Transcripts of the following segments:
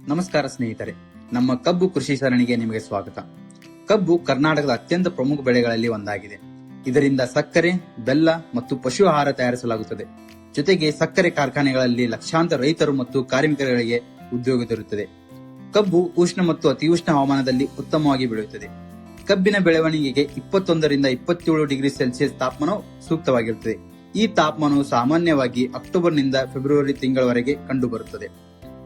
ನಮಸ್ಕಾರ ಸ್ನೇಹಿತರೆ, ನಮ್ಮ ಕಬ್ಬು ಕೃಷಿ ಸರಣಿಗೆ ನಿಮಗೆ ಸ್ವಾಗತ. ಕಬ್ಬು ಕರ್ನಾಟಕದ ಅತ್ಯಂತ ಪ್ರಮುಖ ಬೆಳೆಗಳಲ್ಲಿ ಒಂದಾಗಿದೆ. ಇದರಿಂದ ಸಕ್ಕರೆ, ಬೆಲ್ಲ ಮತ್ತು ಪಶು ಆಹಾರ ತಯಾರಿಸಲಾಗುತ್ತದೆ. ಜೊತೆಗೆ ಸಕ್ಕರೆ ಕಾರ್ಖಾನೆಗಳಲ್ಲಿ ಲಕ್ಷಾಂತರ ರೈತರು ಮತ್ತು ಕಾರ್ಮಿಕರಿಗೆ ಉದ್ಯೋಗ ದೊರೆಯುತ್ತದೆ. ಕಬ್ಬು ಉಷ್ಣ ಮತ್ತು ಅತಿಉಷ್ಣ ಹವಾಮಾನದಲ್ಲಿ ಉತ್ತಮವಾಗಿ ಬೆಳೆಯುತ್ತದೆ. ಕಬ್ಬಿನ ಬೆಳವಣಿಗೆಗೆ 21 ರಿಂದ 27 ಡಿಗ್ರಿ ಸೆಲ್ಸಿಯಸ್ ತಾಪಮಾನವು ಸೂಕ್ತವಾಗಿರುತ್ತದೆ. ಈ ತಾಪಮಾನವು ಸಾಮಾನ್ಯವಾಗಿ ಅಕ್ಟೋಬರ್ನಿಂದ ಫೆಬ್ರವರಿ ತಿಂಗಳವರೆಗೆ ಕಂಡುಬರುತ್ತದೆ.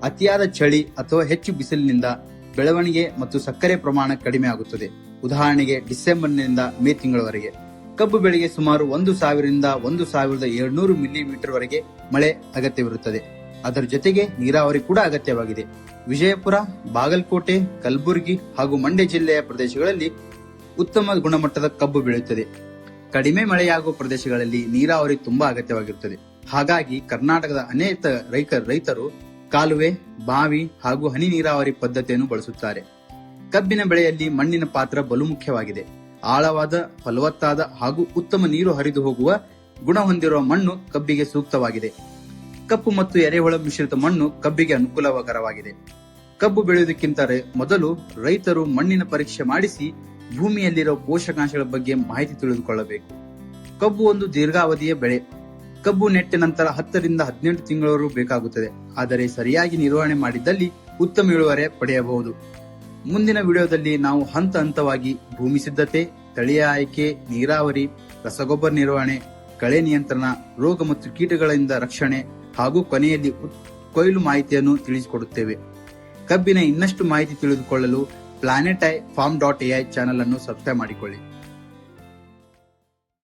ಅತಿಯಾದ ಚಳಿ ಅಥವಾ ಹೆಚ್ಚು ಬಿಸಿಲಿನಿಂದ ಬೆಳವಣಿಗೆ ಮತ್ತು ಸಕ್ಕರೆ ಪ್ರಮಾಣ ಕಡಿಮೆ ಆಗುತ್ತದೆ. ಉದಾಹರಣೆಗೆ ಡಿಸೆಂಬರ್ನಿಂದ ಮೇ ತಿಂಗಳವರೆಗೆ. ಕಬ್ಬು ಬೆಳೆಗೆ ಸುಮಾರು 1000 ರಿಂದ 1700 ಮಿಲಿಮೀಟರ್ ವರೆಗೆ ಮಳೆ ಅಗತ್ಯವಿರುತ್ತದೆ. ಅದರ ಜೊತೆಗೆ ನೀರಾವರಿ ಕೂಡ ಅಗತ್ಯವಾಗಿದೆ. ವಿಜಯಪುರ, ಬಾಗಲಕೋಟೆ, ಕಲಬುರಗಿ ಹಾಗೂ ಮಂಡ್ಯ ಜಿಲ್ಲೆಯ ಪ್ರದೇಶಗಳಲ್ಲಿ ಉತ್ತಮ ಗುಣಮಟ್ಟದ ಕಬ್ಬು ಬೆಳೆಯುತ್ತದೆ. ಕಡಿಮೆ ಮಳೆಯಾಗುವ ಪ್ರದೇಶಗಳಲ್ಲಿ ನೀರಾವರಿ ತುಂಬಾ ಅಗತ್ಯವಾಗಿರುತ್ತದೆ. ಹಾಗಾಗಿ ಕರ್ನಾಟಕದ ಅನೇಕ ರೈತರು ಕಾಲುವೆ, ಬಾವಿ ಹಾಗೂ ಹನಿ ನೀರಾವರಿ ಪದ್ಧತಿಯನ್ನು ಬಳಸುತ್ತಾರೆ. ಕಬ್ಬಿನ ಬೆಳೆಯಲ್ಲಿ ಮಣ್ಣಿನ ಪಾತ್ರ ಬಲು ಮುಖ್ಯವಾಗಿದೆ. ಆಳವಾದ, ಫಲವತ್ತಾದ ಹಾಗೂ ಉತ್ತಮ ನೀರು ಹರಿದು ಹೋಗುವ ಗುಣ ಹೊಂದಿರುವ ಮಣ್ಣು ಕಬ್ಬಿಗೆ ಸೂಕ್ತವಾಗಿದೆ. ಕಪ್ಪು ಮತ್ತು ಎರೆಹುಳ ಮಿಶ್ರಿತ ಮಣ್ಣು ಕಬ್ಬಿಗೆ ಅನುಕೂಲಕರವಾಗಿದೆ. ಕಬ್ಬು ಬೆಳೆಯುವುದಕ್ಕಿಂತ ಮೊದಲು ರೈತರು ಮಣ್ಣಿನ ಪರೀಕ್ಷೆ ಮಾಡಿಸಿ ಭೂಮಿಯಲ್ಲಿರುವ ಪೋಷಕಾಂಶಗಳ ಬಗ್ಗೆ ಮಾಹಿತಿ ತಿಳಿದುಕೊಳ್ಳಬೇಕು. ಕಬ್ಬು ಒಂದು ದೀರ್ಘಾವಧಿಯ ಬೆಳೆ. ಕಬ್ಬು ನೆಟ್ಟ ನಂತರ 10 ರಿಂದ 18 ತಿಂಗಳು ಬೇಕಾಗುತ್ತದೆ. ಆದರೆ ಸರಿಯಾಗಿ ನಿರ್ವಹಣೆ ಮಾಡಿದ್ದಲ್ಲಿ ಉತ್ತಮ ಇಳುವರಿ ಪಡೆಯಬಹುದು. ಮುಂದಿನ ವಿಡಿಯೋದಲ್ಲಿ ನಾವು ಹಂತ ಹಂತವಾಗಿ ಭೂಮಿ ಸಿದ್ಧತೆ, ತಳಿಯ ಆಯ್ಕೆ, ನೀರಾವರಿ, ರಸಗೊಬ್ಬರ ನಿರ್ವಹಣೆ, ಕಳೆ ನಿಯಂತ್ರಣ, ರೋಗ ಮತ್ತು ಕೀಟಗಳಿಂದ ರಕ್ಷಣೆ ಹಾಗೂ ಕೊನೆಯಲ್ಲಿ ಕೊಯ್ಲು ಮಾಹಿತಿಯನ್ನು ತಿಳಿಸಿಕೊಡುತ್ತೇವೆ. ಕಬ್ಬಿನ ಇನ್ನಷ್ಟು ಮಾಹಿತಿ ತಿಳಿದುಕೊಳ್ಳಲು planetai.farm.ai ಚಾನೆಲ್ ಅನ್ನು ಸಬ್ಸ್ಕ್ರೈಬ್ ಮಾಡಿಕೊಳ್ಳಿ.